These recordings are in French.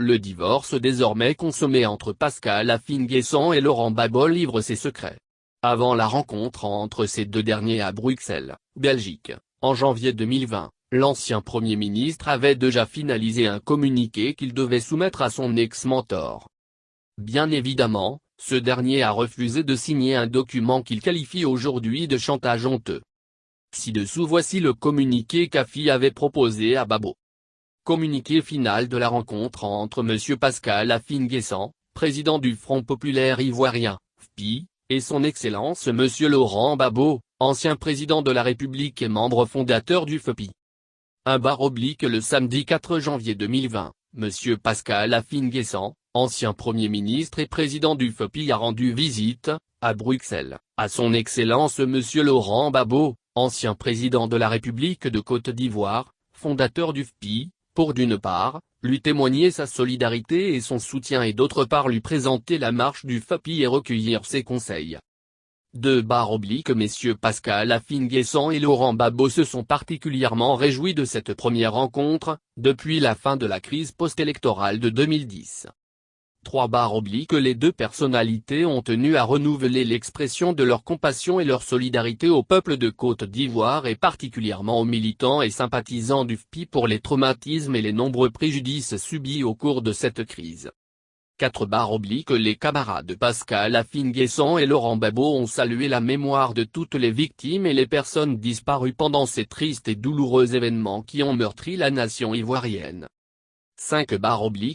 Le divorce désormais consommé entre Pascal Affinguessan et Laurent Gbagbo livre ses secrets. Avant la rencontre entre ces deux derniers à Bruxelles, Belgique, en janvier 2020, l'ancien Premier ministre avait déjà finalisé un communiqué qu'il devait soumettre à son ex-mentor. Bien évidemment, ce dernier a refusé de signer un document qu'il qualifie aujourd'hui de chantage honteux. Ci-dessous voici le communiqué qu'Afi avait proposé à Gbagbo. Communiqué final de la rencontre entre M. Pascal Affinguessan, président du Front populaire ivoirien, FPI, et son Excellence M. Laurent Gbagbo, ancien président de la République et membre fondateur du FPI. Le samedi 4 janvier 2020, M. Pascal Affinguessan, ancien Premier ministre et président du FPI a rendu visite, à Bruxelles, à son Excellence M. Laurent Gbagbo, ancien président de la République de Côte d'Ivoire, fondateur du FPI, pour d'une part, lui témoigner sa solidarité et son soutien et d'autre part lui présenter la marche du FPI et recueillir ses conseils. Messieurs Pascal Affinguessan et Laurent Gbagbo se sont particulièrement réjouis de cette première rencontre, depuis la fin de la crise post-électorale de 2010. Les deux personnalités ont tenu à renouveler l'expression de leur compassion et leur solidarité au peuple de Côte d'Ivoire et particulièrement aux militants et sympathisants du FPI pour les traumatismes et les nombreux préjudices subis au cours de cette crise. Les camarades de Pascal Affinguessan et Laurent Gbagbo ont salué la mémoire de toutes les victimes et les personnes disparues pendant ces tristes et douloureux événements qui ont meurtri la nation ivoirienne.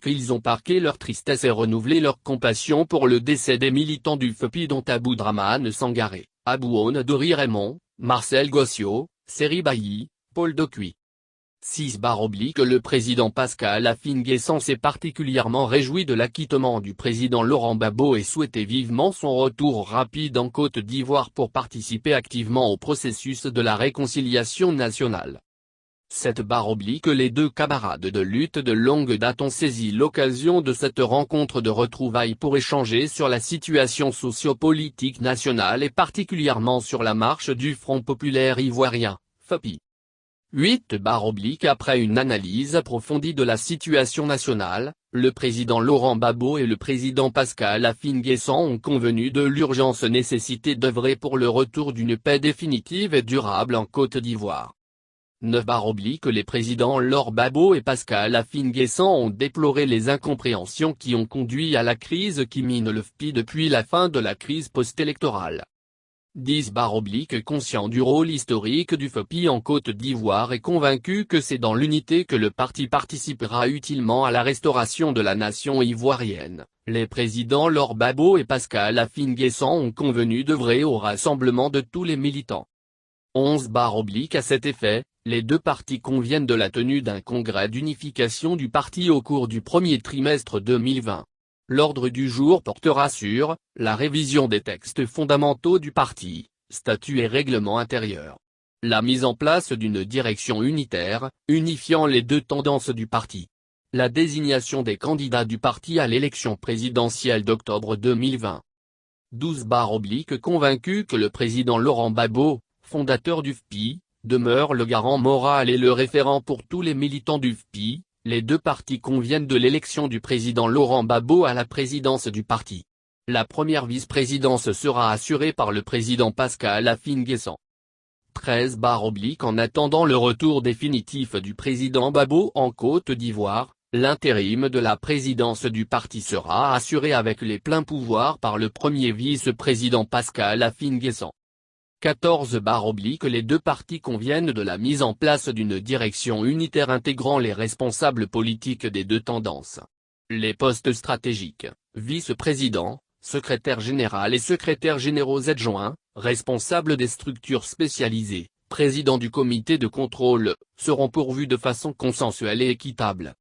Ils ont marqué leur tristesse et renouvelé leur compassion pour le décès des militants du FPI dont Aboudrahmane Sangaré, Abouonadori Raymond, Marcel Gossio, Seri Bailly, Paul Docuy. Le président Pascal Affinguessan s'est particulièrement réjoui de l'acquittement du président Laurent Gbagbo et souhaitait vivement son retour rapide en Côte d'Ivoire pour participer activement au processus de la réconciliation nationale. Les deux camarades de lutte de longue date ont saisi l'occasion de cette rencontre de retrouvailles pour échanger sur la situation socio-politique nationale et particulièrement sur la marche du Front populaire ivoirien, FPI. Après une analyse approfondie de la situation nationale, le président Laurent Gbagbo et le président Pascal Affinguessan ont convenu de l'urgence nécessité d'œuvrer pour le retour d'une paix définitive et durable en Côte d'Ivoire. Les présidents Laurent Gbagbo et Pascal Affinguessan ont déploré les incompréhensions qui ont conduit à la crise qui mine le FPI depuis la fin de la crise post-électorale. Conscient du rôle historique du FPI en Côte d'Ivoire et convaincu que c'est dans l'unité que le parti participera utilement à la restauration de la nation ivoirienne, les présidents Laurent Gbagbo et Pascal Affinguessan ont convenu d'œuvrer au rassemblement de tous les militants. À cet effet, les deux partis conviennent de la tenue d'un congrès d'unification du parti au cours du premier trimestre 2020. L'ordre du jour portera sur la révision des textes fondamentaux du parti, statuts et règlements intérieurs. La mise en place d'une direction unitaire, unifiant les deux tendances du parti. La désignation des candidats du parti à l'élection présidentielle d'octobre 2020. Convaincu que le président Laurent Gbagbo, fondateur du FPI, demeure le garant moral et le référent pour tous les militants du FPI, les deux partis conviennent de l'élection du président Laurent Gbagbo à la présidence du parti. La première vice-présidence sera assurée par le président Pascal Affinguessan. En attendant le retour définitif du président Gbagbo en Côte d'Ivoire, l'intérim de la présidence du parti sera assuré avec les pleins pouvoirs par le premier vice-président Pascal Affinguessan. Les deux partis conviennent de la mise en place d'une direction unitaire intégrant les responsables politiques des deux tendances. Les postes stratégiques, vice-président, secrétaire général et secrétaire généraux adjoints, responsables des structures spécialisées, président du comité de contrôle, seront pourvus de façon consensuelle et équitable.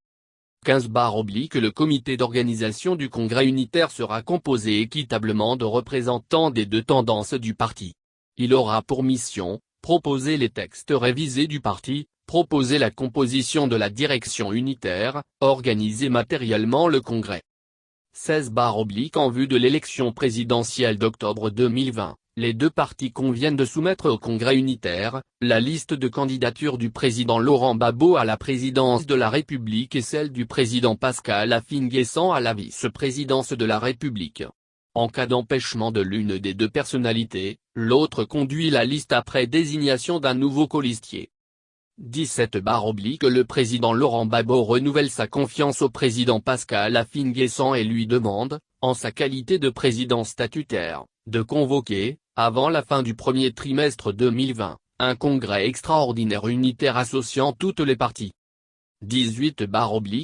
Le comité d'organisation du congrès unitaire sera composé équitablement de représentants des deux tendances du parti. Il aura pour mission, proposer les textes révisés du parti, proposer la composition de la direction unitaire, organiser matériellement le congrès. En vue de l'élection présidentielle d'octobre 2020, les deux partis conviennent de soumettre au Congrès unitaire la liste de candidatures du président Laurent Gbagbo à la présidence de la République et celle du président Pascal Affi-N'Guessan à la vice-présidence de la République. En cas d'empêchement de l'une des deux personnalités, l'autre conduit la liste après désignation d'un nouveau colistier. 17 Le président Laurent Gbagbo renouvelle sa confiance au président Pascal Affi-N'Guessan et lui demande, en sa qualité de président statutaire, de convoquer, avant la fin du premier trimestre 2020, un congrès extraordinaire unitaire associant toutes les parties. 18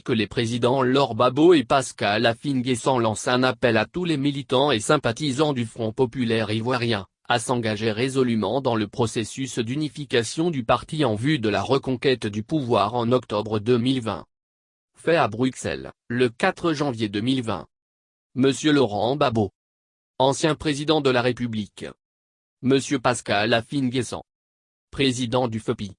Les présidents Laurent Gbagbo et Pascal Affi-N'Guessan lancent un appel à tous les militants et sympathisants du Front populaire ivoirien, à s'engager résolument dans le processus d'unification du parti en vue de la reconquête du pouvoir en octobre 2020. Fait à Bruxelles, le 4 janvier 2020. Monsieur Laurent Gbagbo, ancien président de la République. Monsieur Pascal Affi-N'Guessan, président du FEPI.